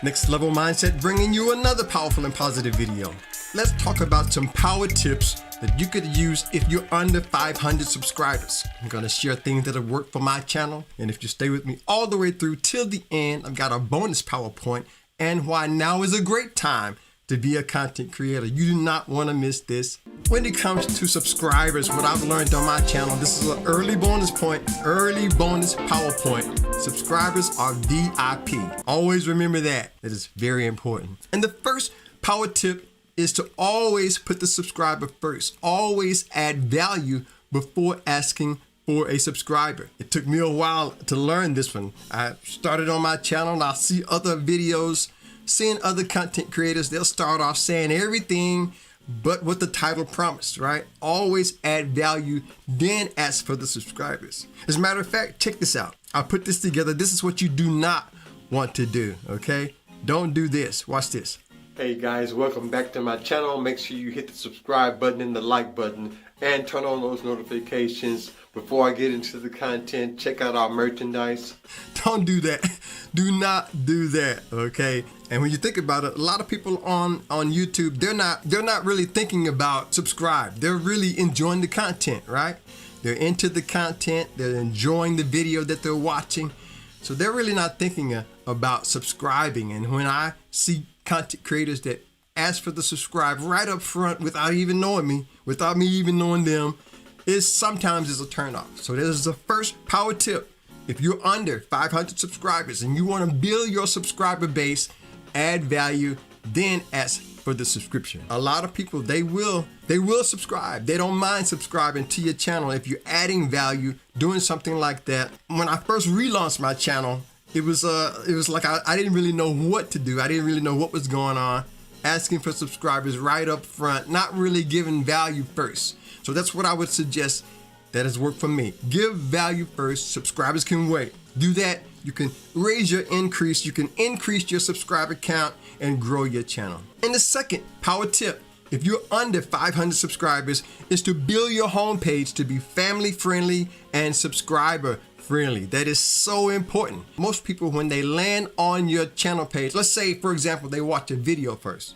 Next Level Mindset bringing you another powerful and positive video. Let's talk about some power tips that you could use if you're under 500 subscribers. I'm going to share things that have worked for my channel. And if you stay with me all the way through till the end, I've got a bonus PowerPoint and why now is a great time to be a content creator. You do not want to miss this. When it comes to subscribers, what I've learned on my channel, this is an early bonus PowerPoint. Subscribers are VIP. Always remember that. It is very important. And the first power tip is to always put the subscriber first. Always add value before asking for a subscriber. It took me a while to learn this one. I started on my channel and I see other videos, seeing other content creators, they'll start off saying everything but what the title promised, right? Always add value, then ask for the subscribers. As a matter of fact, check this out. I put this together. This is what you do not want to do, okay? Don't do this. Watch this. Hey guys, welcome back to my channel. Make sure you hit the subscribe button and the like button and turn on those notifications. Before I get into the content, check out our merchandise. Don't do that. Do not do that, okay? And when you think about it, a lot of people on YouTube, they're not really thinking about subscribe. They're really enjoying the content, right? They're into the content. They're enjoying the video that they're watching. So they're really not thinking about subscribing. And when I see content creators that ask for the subscribe right up front without even knowing me, without me even knowing them, sometimes is a turnoff. So this is the first power tip. If you're under 500 subscribers and you want to build your subscriber base, add value, then ask for the subscription. A lot of people, they will subscribe. They don't mind subscribing to your channel if you're adding value, doing something like that. When I first relaunched my channel, it was like I didn't really know what to do. I didn't really know what was going on. Asking for subscribers right up front, not really giving value first. So that's what I would suggest that has worked for me. Give value first. Subscribers can wait. Do that. You can raise your increase. You can increase your subscriber count and grow your channel. And the second power tip, if you're under 500 subscribers, is to build your homepage to be family friendly and subscriber friendly. That is so important. Most people, when they land on your channel page, let's say, for example, they watch a video first.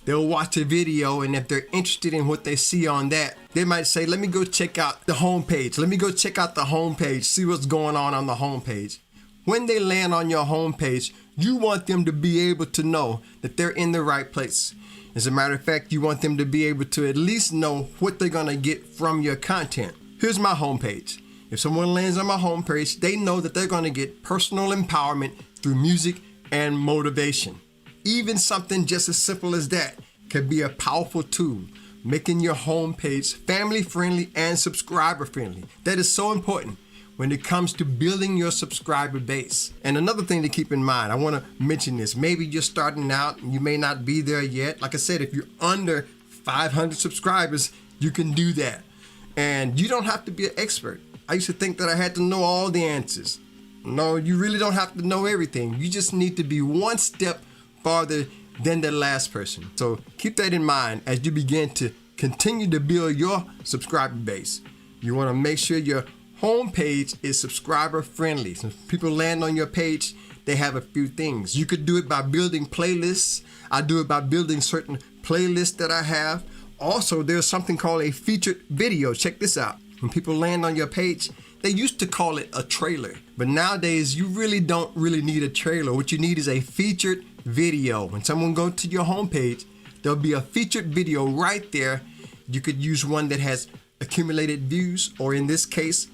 They'll watch a video, and if they're interested in what they see on that, they might say, let me go check out the homepage. Let me go check out the homepage, see what's going on the homepage. When they land on your homepage, you want them to be able to know that they're in the right place. As a matter of fact, you want them to be able to at least know what they're gonna get from your content. Here's my homepage. If someone lands on my homepage, they know that they're gonna get personal empowerment through music and motivation. Even something just as simple as that can be a powerful tool, making your homepage family friendly and subscriber friendly. That is so important when it comes to building your subscriber base. And another thing to keep in mind, I want to mention this. Maybe you're starting out and you may not be there yet. Like I said, if you're under 500 subscribers, you can do that. And you don't have to be an expert. I used to think that I had to know all the answers. No, you really don't have to know everything. You just need to be one step farther than the last person. So keep that in mind as you begin to continue to build your subscriber base. You want to make sure your homepage is subscriber friendly. So if people land on your page, they have a few things. You could do it by building playlists. I do it by building certain playlists that I have. Also, there's something called a featured video. Check this out. When people land on your page, they used to call it a trailer, but nowadays you really don't need a trailer. What you need is a featured video. When someone goes to your homepage, there'll be a featured video right there. You could use one that has accumulated views, or in this case,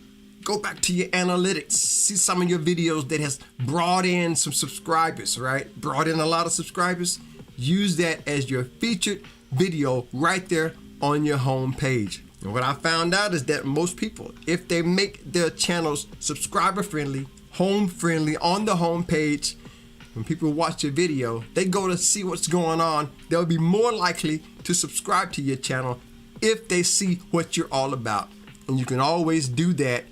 go back to your analytics, see some of your videos that has brought in some subscribers, right? Brought in a lot of subscribers. Use that as your featured video right there on your homepage. And what I found out is that most people, if they make their channels subscriber friendly, home friendly on the homepage, when people watch your video, they go to see what's going on, they'll be more likely to subscribe to your channel if they see what you're all about. And you can always do that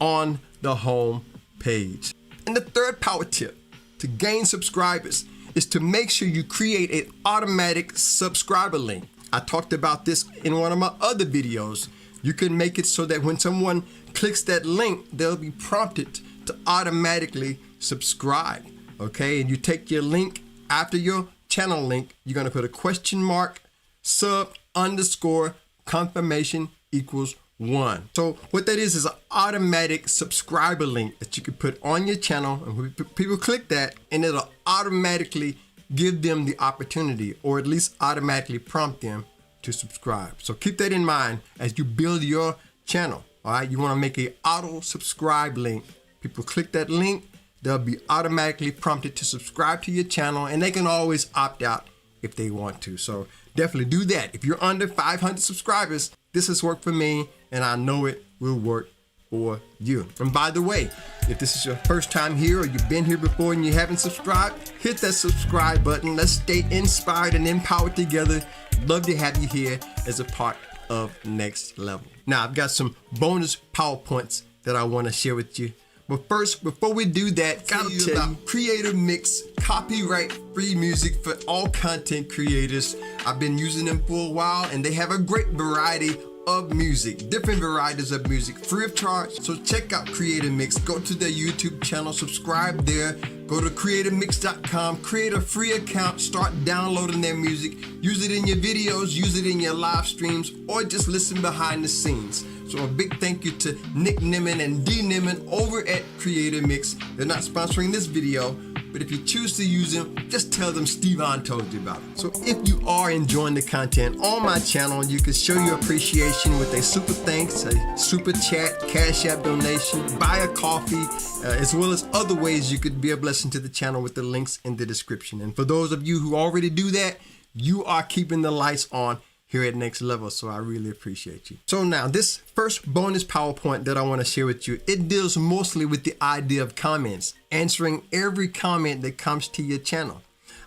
on the home page. And the third power tip to gain subscribers is to make sure you create an automatic subscriber link. I talked about this in one of my other videos. You can make it so that when someone clicks that link, they'll be prompted to automatically subscribe. Okay, and you take your link after your channel link, you're going to put a question mark, sub underscore confirmation equals 1. So what that is an automatic subscriber link that you can put on your channel, and when people click that, and it'll automatically give them the opportunity, or at least automatically prompt them to subscribe. So keep that in mind as you build your channel. All right, you want to make a auto subscribe link. People click that link, they'll be automatically prompted to subscribe to your channel, and they can always opt out if they want to. So definitely do that. If you're under 500 subscribers, this has worked for me, and I know it will work for you. And by the way, if this is your first time here or you've been here before and you haven't subscribed, hit that subscribe button. Let's stay inspired and empowered together. Love to have you here as a part of Next Level. Now, I've got some bonus PowerPoints that I want to share with you. But first, before we do that, gotta tell you about Creative Mix, copyright-free music for all content creators. I've been using them for a while, and they have a great variety of music, different varieties of music, free of charge. So check out Creative Mix. Go to their YouTube channel, subscribe there. Go to creativemix.com, create a free account, start downloading their music. Use it in your videos, use it in your live streams, or just listen behind the scenes. So a big thank you to Nick Nimmin and D Nimmin over at Creative Mix. They're not sponsoring this video, but if you choose to use them, just tell them Stevon told you about it. So if you are enjoying the content on my channel, you can show your appreciation with a super thanks, a super chat, cash app donation, buy a coffee, as well as other ways you could be a blessing to the channel with the links in the description. And for those of you who already do that, you are keeping the lights on here at Next Level, so I really appreciate you. So now, this first bonus PowerPoint that I want to share with you, it deals mostly with the idea of comments, answering every comment that comes to your channel.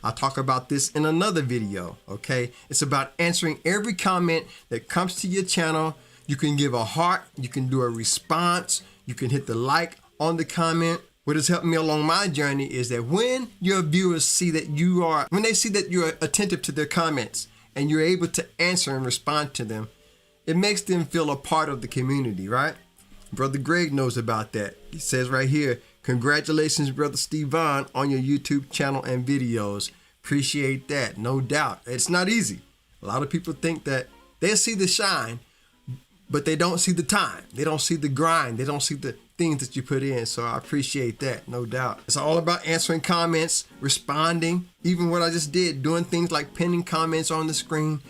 I'll talk about this in another video, okay? It's about answering every comment that comes to your channel. You can give a heart, you can do a response, you can hit the like on the comment. What has helped me along my journey is that when your viewers see that when they see that you're attentive to their comments, and you're able to answer and respond to them, it makes them feel a part of the community, right? Brother Greg knows about that. He says right here, congratulations, Brother Stevon, on your YouTube channel and videos. Appreciate that, no doubt. It's not easy. A lot of people think that they see the shine, but they don't see the time. They don't see the grind. They don't see the things that you put in. So I appreciate that, no doubt. It's all about answering comments, responding, even what I just did, doing things like pinning comments on the screen.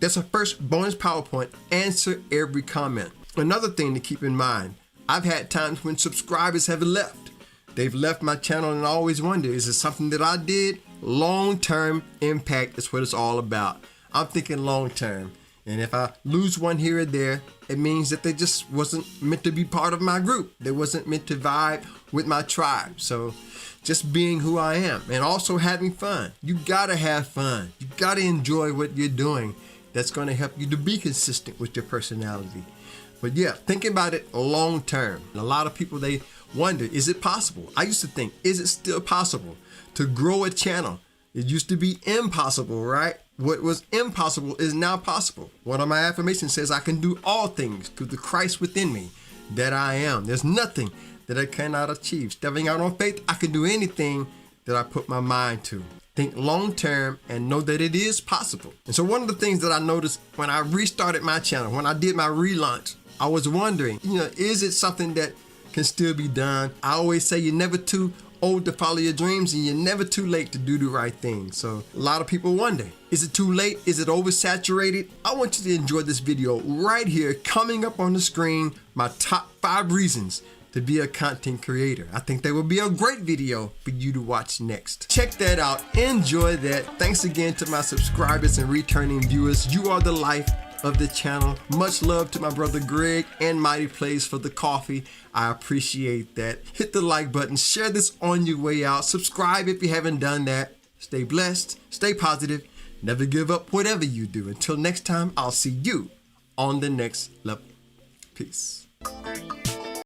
That's a first bonus PowerPoint. Answer every comment. Another thing to keep in mind, I've had times when subscribers have left. They've left my channel, and I always wonder, is it something that I did? Long-term impact is what it's all about. I'm thinking long-term. And if I lose one here or there, it means that they just wasn't meant to be part of my group. They wasn't meant to vibe with my tribe. So just being who I am and also having fun. You gotta have fun. You gotta enjoy what you're doing. That's gonna help you to be consistent with your personality. But yeah, thinking about it long term. A lot of people, they wonder, is it possible? I used to think, is it still possible to grow a channel? It used to be impossible, right? What was impossible is now possible. One of my affirmations says, I can do all things through the Christ within me that I am. There's nothing that I cannot achieve. Stepping out on faith, I can do anything that I put my mind to. Think long term and know that it is possible. And so one of the things that I noticed when I restarted my channel, when I did my relaunch, I was wondering, is it something that can still be done? I always say you're never too old to follow your dreams, and you're never too late to do the right thing. So a lot of people wonder, is it too late? Is it oversaturated? I want you to enjoy this video right here, coming up on the screen, my top 5 reasons to be a content creator. I think that would be a great video for you to watch next. Check that out, enjoy that. Thanks again to my subscribers and returning viewers. You are the life of the channel. Much love to my brother Greg and Mighty Plays for the coffee. I appreciate that. Hit the like button, share this on your way out, subscribe if you haven't done that. Stay blessed, stay positive, never give up whatever you do. Until next time, I'll see you on the next level. Peace.